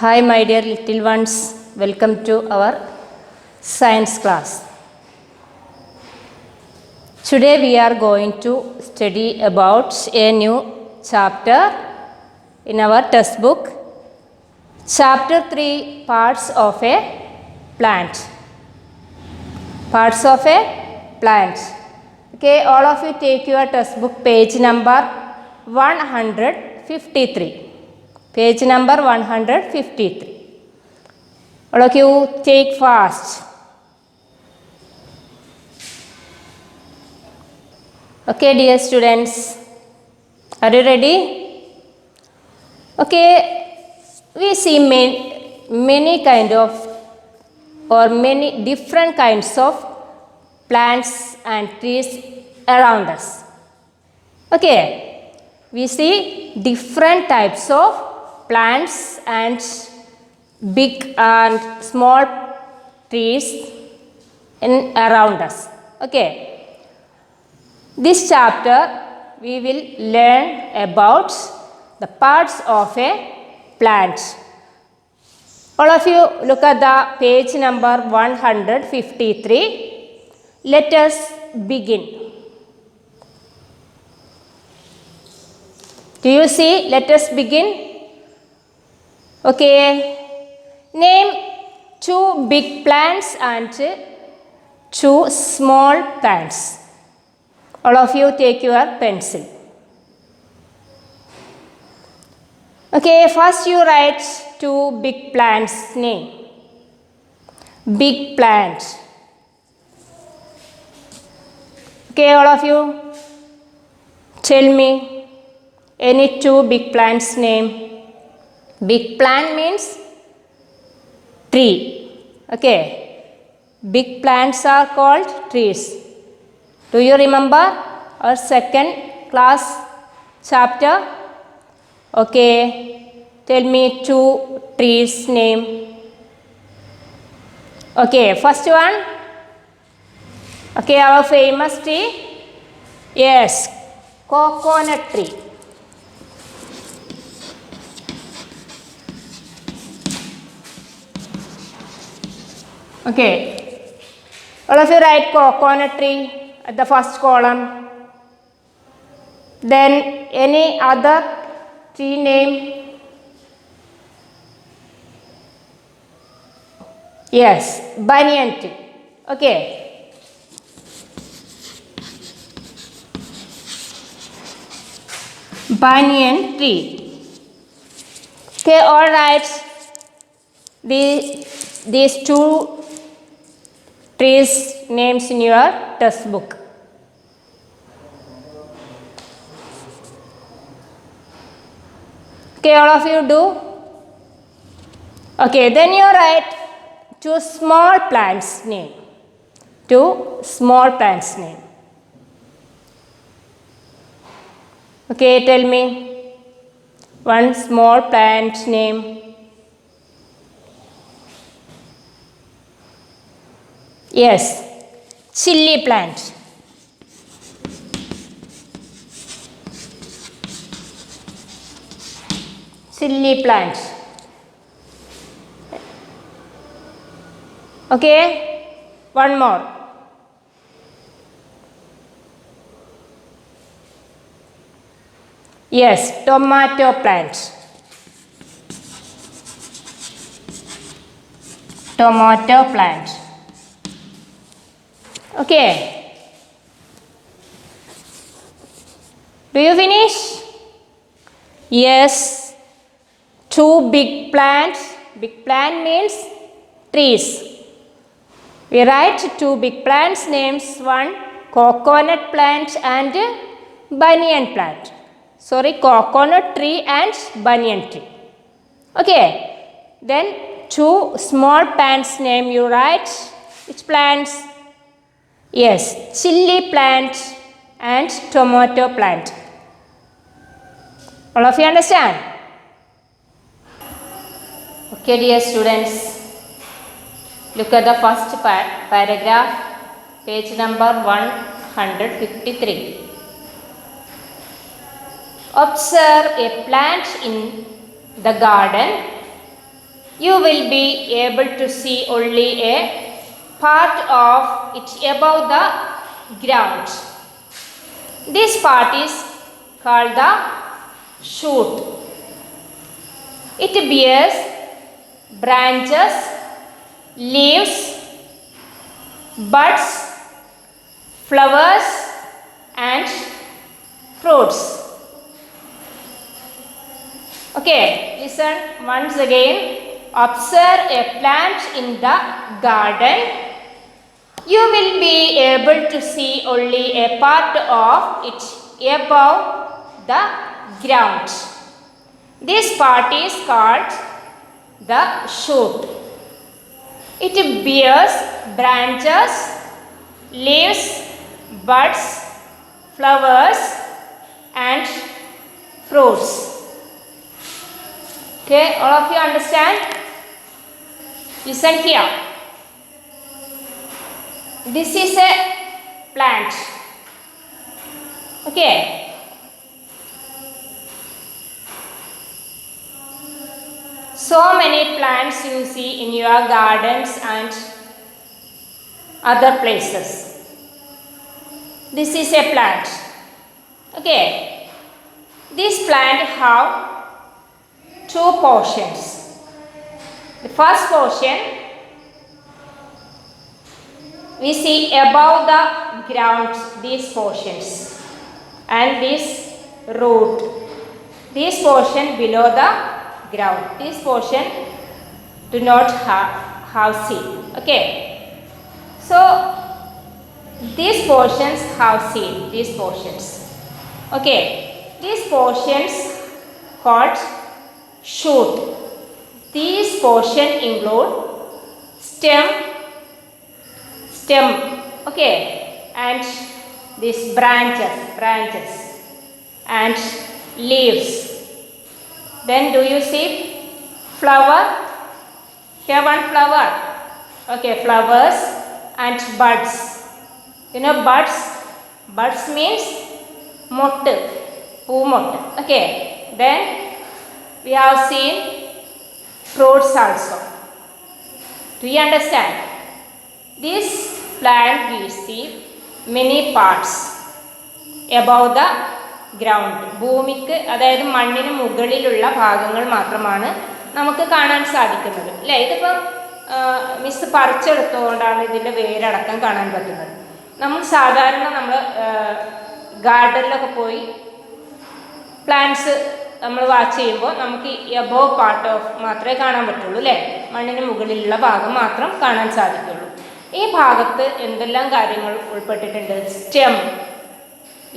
Hi, my dear little ones. Welcome to our science class. Today we are going to study about a new chapter in our textbook. Chapter 3, Parts of a Plant. Parts of a plant. Okay, all of you take your textbook page number 153. Page number 153. All of you take fast. Okay, dear students, are you ready? Okay, we see many kind of or many different kinds of plants and trees around us. Okay, we see different types of plants and big and small trees around us. Okay, this chapter we will learn about the parts of a plant. All of you look at the page number 153. Let us begin. Do you see? Let us begin. Okay. Name 2 big plants and 2 small plants. All of you take your pencil. Okay, first you write 2 big plants name. Big plant. Okay, all of you tell me any 2 big plants name. Big plant means tree. Okay, big plants are called trees. Do you remember our second class chapter? Okay, tell me 2 trees name. Okay, first one. Okay, our famous tree. Yes, coconut tree. Okay, all of you write coconut tree at the first column. Then any other tree name? Yes, banyan tree. Okay. Banyan tree. Okay, all right. These 2 trees names in your textbook. Okay, all of you do. Okay, then you write 2 small plants name. 2 small plants name. Okay, tell me one small plant name. Yes, chilli plant. Chilli plant. Okay, one more. Yes, tomato plant. Tomato plant. Okay. Do you finish? Yes. 2 big plants. Big plant means trees. We write 2 big plants names. One coconut plant and banyan plant. Sorry, coconut tree and banyan tree. Okay. Then 2 small plants name you write. Which plants? Yes, chilli plant and tomato plant. All of you understand? Okay, dear students, look at the first paragraph, page number 153. Observe a plant in the garden you will be able to see only a part of it above the ground. This part is called the shoot. It bears branches, leaves, buds, flowers and fruits. Okay, listen once again. Observe a plant in the garden. You will be able to see only a part of it above the ground. This part is called the shoot. It bears branches, leaves, buds, flowers and fruits. Okay, all of you understand? Listen here. This is a plant. Okay. So many plants you see in your gardens and other places. This is a plant. Okay. This plant have two portions. The first portion we see above the ground, these portions, and this root, this portion below the ground. This portion do not have seed. Okay, so these portions have seed. These portions. Okay, these portions called shoot. These portion include stem, okay, and these branches and leaves. Then do you see flower? Here one flower. Okay, flowers and buds. You know buds? Buds means mottu, poo mottu. Okay, then we have seen fruits also. Do you understand? This plant we see many parts above the ground. ഭൂമിക്ക് അതായത് മണ്ണിന് മുകളിലുള്ള ഭാഗങ്ങൾ മാത്രമാണ് നമുക്ക് കാണാൻ സാധിക്കുന്നത് അല്ലേ. ഇതിപ്പം മിസ് പറിച്ചെടുത്തുകൊണ്ടാണ് ഇതിൻ്റെ വേരടക്കം കാണാൻ പറ്റുന്നത്. നമ്മൾ സാധാരണ നമ്മൾ ഗാർഡനിലൊക്കെ പോയി പ്ലാന്റ്സ് നമ്മൾ വാച്ച് ചെയ്യുമ്പോൾ നമുക്ക് എബോവ് പാർട്ട് ഓഫ് മാത്രമേ കാണാൻ പറ്റുള്ളൂ അല്ലേ. മണ്ണിന് മുകളിലുള്ള ഭാഗം മാത്രം കാണാൻ സാധിക്കുള്ളൂ. ഈ ഭാഗത്ത് എന്തെല്ലാം കാര്യങ്ങൾ ഉൾപ്പെട്ടിട്ടുണ്ട്? സ്റ്റെം,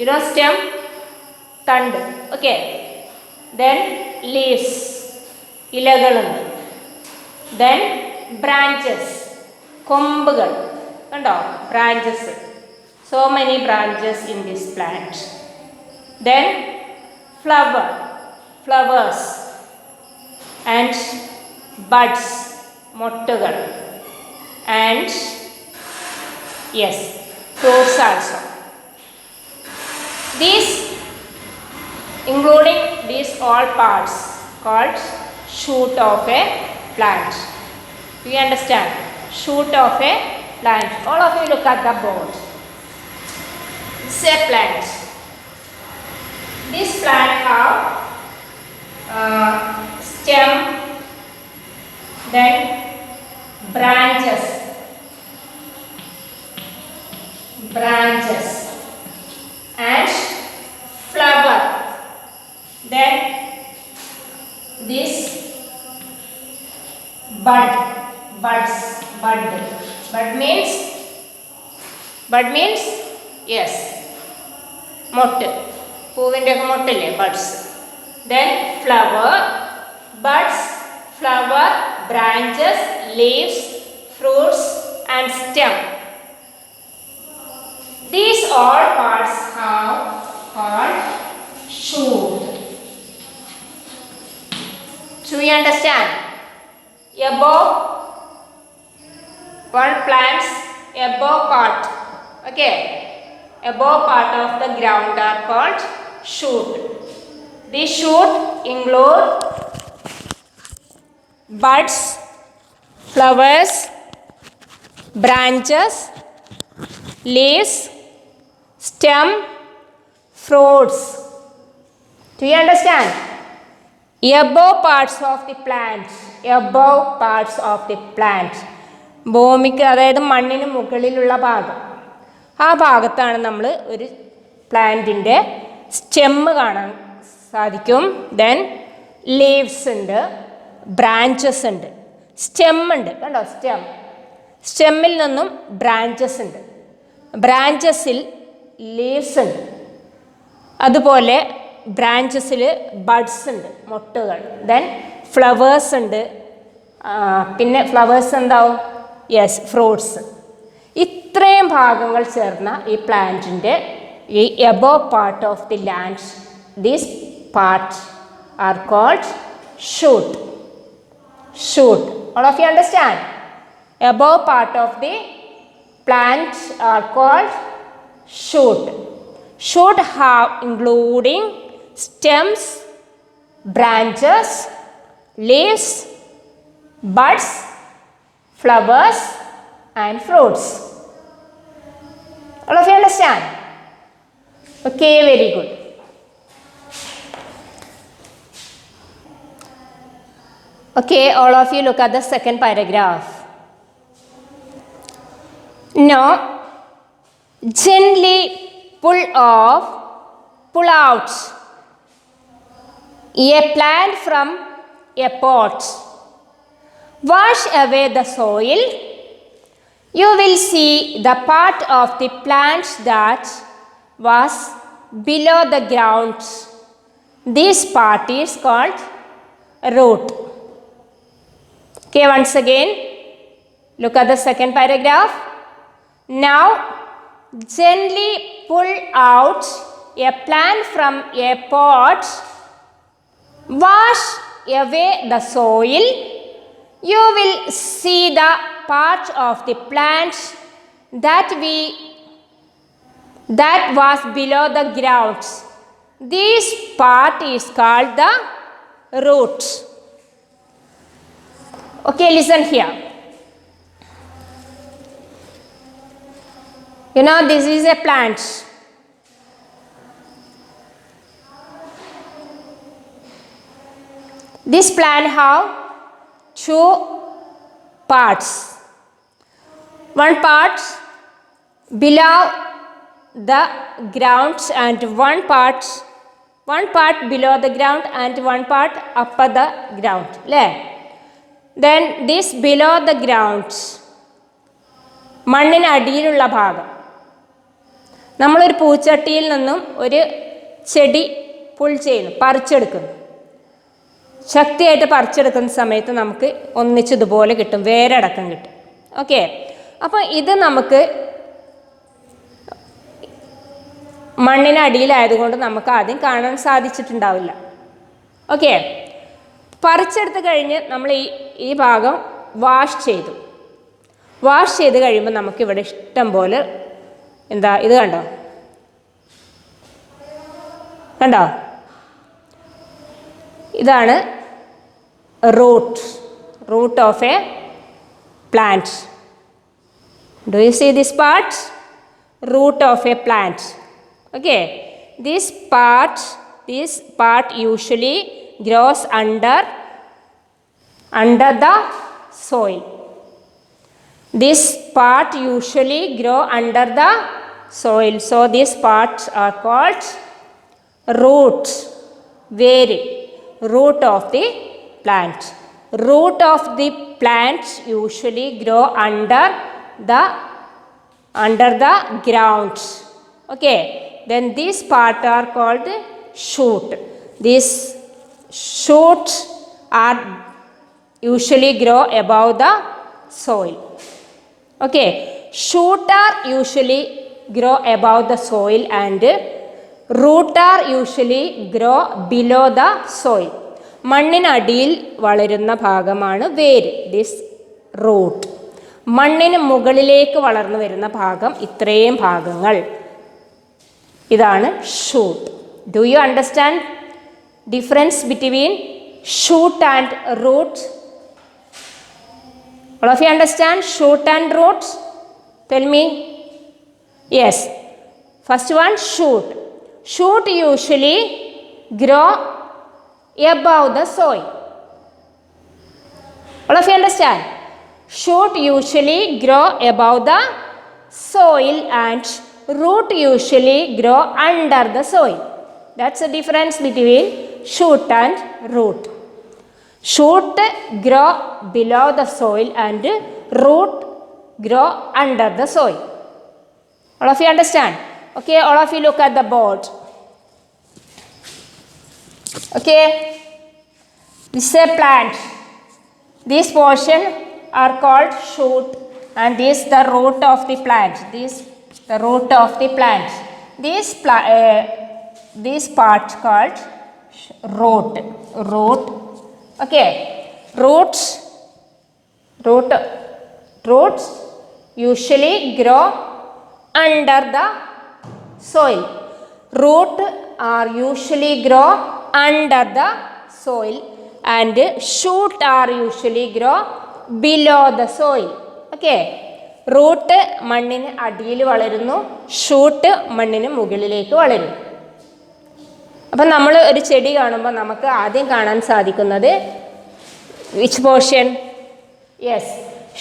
യുനോ സ്റ്റെം, തണ്ട്. ഓക്കെ, ദെൻ ലീവ്സ്, ഇലകളുണ്ട്. ദെൻ ബ്രാഞ്ചസ്, കൊമ്പുകൾ. കണ്ടോ branches, so many branches in this plant. Then flowers and buds, മൊട്ടുകൾ, and yes, fruits also. These including these all parts called shoot of a plant. Do you understand? Shoot of a plant. All of you look at the board. It's a plant. This plant have stem, then branches and flower. Then this buds. Bud means yes, മൊട്ട്, പൂവിൻ്റെ ഒക്കെ മൊട്ടില്ലേ, buds. Then buds, flower, branches, leaves, fruits and stem. These all parts have called shoot. Do you understand? Above one plant's above part, okay, above part of the ground are called shoot. This shoot include buds, flowers, branches, leaves, stem, fruits. Do you understand? Above parts of the plant. Above parts of the plant. ഭൂമിക്ക് അതായത് മണ്ണിന് മുകളിലുള്ള ഭാഗം, ആ ഭാഗത്താണ് നമ്മൾ ഒരു പ്ലാന്റിൻ്റെ സ്റ്റെമ്മ് കാണാൻ സാധിക്കും. ദെൻ ലീവ്സ് ഉണ്ട്, ബ്രാഞ്ചസ് ഉണ്ട്, സ്റ്റെം ഉണ്ട്. കണ്ടോ സ്റ്റെം, സ്റ്റെമ്മിൽ നിന്നും ബ്രാഞ്ചസ് ഉണ്ട്, ബ്രാഞ്ചസിൽ ലീവ്സ് ഉണ്ട്, അതുപോലെ ബ്രാഞ്ചസിൽ ബഡ്സ് ഉണ്ട്, മൊട്ടുകൾ. ദെൻ ഫ്ലവേഴ്സ് ഉണ്ട്, പിന്നെ ഫ്ലവേഴ്സ് എന്താവും? Yes, fruits. ഇത്രയും ഭാഗങ്ങൾ ചേർന്ന ഈ പ്ലാന്റിൻ്റെ ഈ above part of the land, these part are called shoot. Shoot. All of you understand? Above part of the plant are called shoot. Shoot have including stems, branches, leaves, buds, flowers and fruits. All of you understand? Okay, very good. Okay, all of you look at the second paragraph. Now, gently pull out a plant from a pot. Wash away the soil. You will see the part of the plant that was below the ground. This part is called root. Okay, once again, look at the second paragraph. Now, gently pull out a plant from a pot. Wash away the soil. You will see the part of the plant that was below the ground. This part is called the root. Okay, listen here. You know, this is a plant. This plant have two parts. One part below the ground and one part below the ground and one part upper the ground. Then this below the ground, മണ്ണിന് അടിയിലുള്ള ഭാഗം. നമ്മളൊരു പൂച്ചട്ടിയിൽ നിന്നും ഒരു ചെടി pull ചെയ്യുന്നു, പറിച്ചെടുക്കുന്നു. ശക്തിയായിട്ട് പറിച്ചെടുക്കുന്ന സമയത്ത് നമുക്ക് ഒന്നിച്ചിതുപോലെ കിട്ടും, വേരടക്കം കിട്ടും. ഓക്കെ, അപ്പോൾ ഇത് നമുക്ക് മണ്ണിനടിയിലായതുകൊണ്ട് നമുക്ക് ആദ്യം കാണാൻ സാധിച്ചിട്ടുണ്ടാവില്ല. ഓക്കെ, പറിച്ചെടുത്ത് കഴിഞ്ഞ് നമ്മൾ ഈ ഭാഗം വാഷ് ചെയ്ത് കഴിയുമ്പോൾ നമുക്കിവിടെ ഇഷ്ടം പോലെ എന്താ ഇത് കണ്ടോ ഇതാണ് root of a plant. Do you see this part? Root of a plant. Okay, this part usually grows under the soil. This part usually grow under the soil. So these parts are called root. Root of the plant. Root of the plant usually grow under the ground. Okay, then these part are called shoot. These shoots are usually grow above the soil. Okay, shoot are usually grow above the soil and root are usually grow below the soil. മണ്ണിനടിയിൽ വളരുന്ന ഭാഗമാണ് വേര്, this root. മണ്ണിന് മുകളിലേക്ക് വളർന്നു വരുന്ന ഭാഗം, ഇത്രയും ഭാഗങ്ങൾ, ഇതാണ് shoot. Do you understand difference between shoot and root? All of you understand shoot and roots? Tell me. Yes. First one, shoot. Shoot usually grow above the soil. All of you understand? Shoot usually grow above the soil and root usually grow under the soil. That's the difference between shoot and root. Shoot grow below the soil and root grow under the soil. All of you understand? Okay, all of you look at the board. Okay, this is a plant. This portion are called shoot and this is the root of the plant. This the root of the plant. This part called root. Okay, roots usually grow under the soil. Root are usually grow under the soil and shoot are usually grow below the soil. Okay, root മണ്ണിന് അടിയിൽ വളരുന്നു, shoot മണ്ണിന് മുകളിലേക്ക് വളരും. അപ്പം നമ്മൾ ഒരു ചെടി കാണുമ്പോൾ നമുക്ക് ആദ്യം കാണാൻ സാധിക്കുന്നത് which portion? Yes,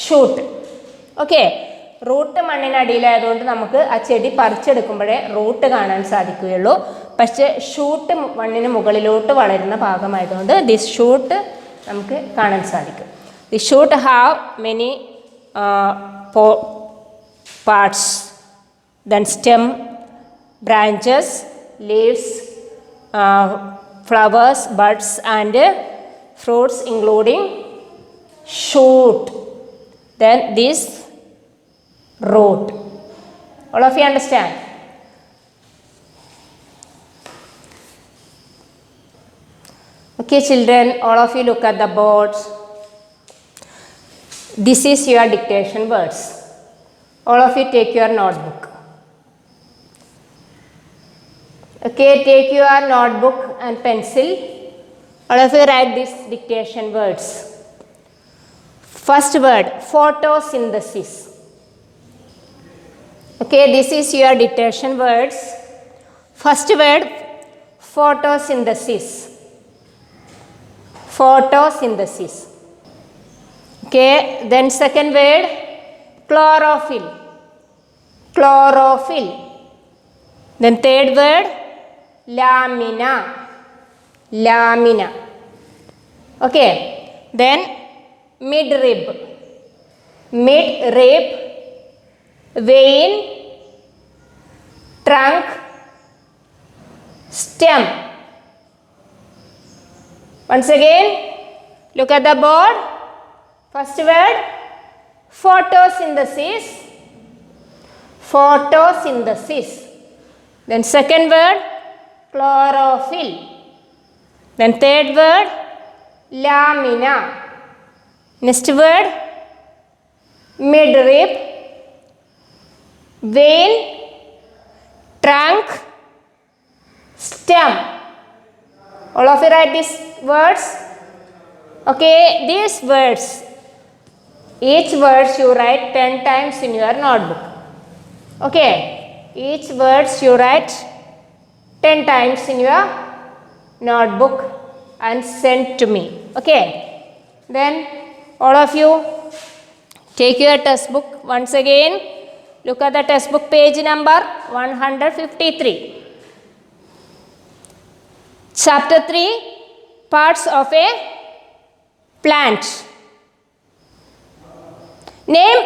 shoot. Okay, root മണ്ണിനടിയിലായതുകൊണ്ട് നമുക്ക് ആ ചെടി പറിച്ചെടുക്കുമ്പോഴേ റൂട്ട് കാണാൻ സാധിക്കുകയുള്ളൂ. പക്ഷേ ഷൂട്ട് മണ്ണിന് മുകളിലോട്ട് വളരുന്ന ഭാഗമായതുകൊണ്ട് ദിസ് ഷൂട്ട് നമുക്ക് കാണാൻ സാധിക്കും. The shoot have many parts, then stem, branches, leaves, flowers, buds and fruits including shoot. Then this root. All of you understand? Okay children, all of you look at the boards. This is your dictation words. All of you take your notebook. Okay, take your notebook and pencil. All of you write these dictation words. First word, photosynthesis. Okay, this is your dictation words. First word, photosynthesis. Photosynthesis. Okay, then second word, chlorophyll. Chlorophyll. Then third word, lamina. Lamina. Okay, then midrib. Midrib, vein, trunk, stem. Once again, look at the board. First word, photosynthesis. Photosynthesis. Then second word, chlorophyll. Then third word, lamina. Next word, midrib, vein, trunk, stem. All of you write these words. Okay, these words, each words you write 10 times in your notebook. Okay, each words you write 10 times in your notebook and send to me. Okay, then all of you take your textbook once again. Look at the textbook page number 153. Chapter 3, parts of a plant. Name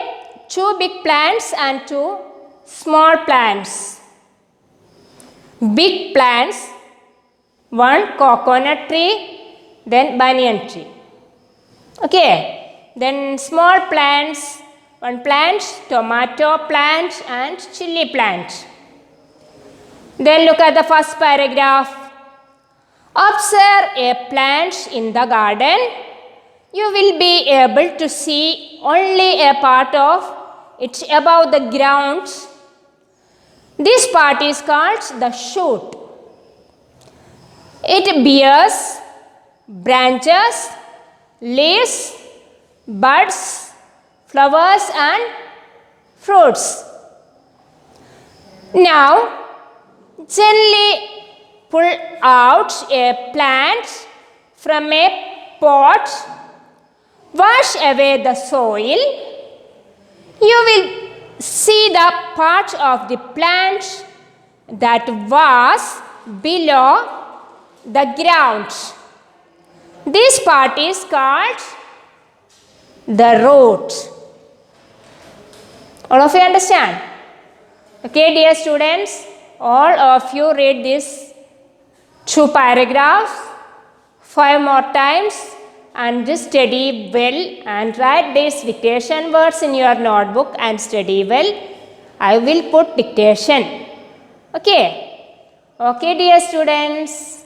2 big plants and 2 small plants. Big plants, 1 coconut tree, then banyan tree. Okay, then small plants, 1 plant, tomato plant and chili plant. Then look at the first paragraph. Observe a plant in the garden. You will be able to see only a part of it above the ground. This part is called the shoot. It bears branches, leaves, buds, flowers and fruits. Now, gently pull out a plant from a pot. Wash away the soil. You will see the part of the plant that was below the ground. This part is called the root. All of you understand? Okay, dear students, all of you read this 2 paragraphs 5 more times and just study well and write these dictation words in your notebook and study well. I will put dictation. Okay? Okay, dear students.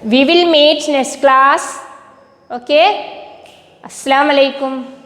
We will meet next class. Okay? Assalamu alaikum.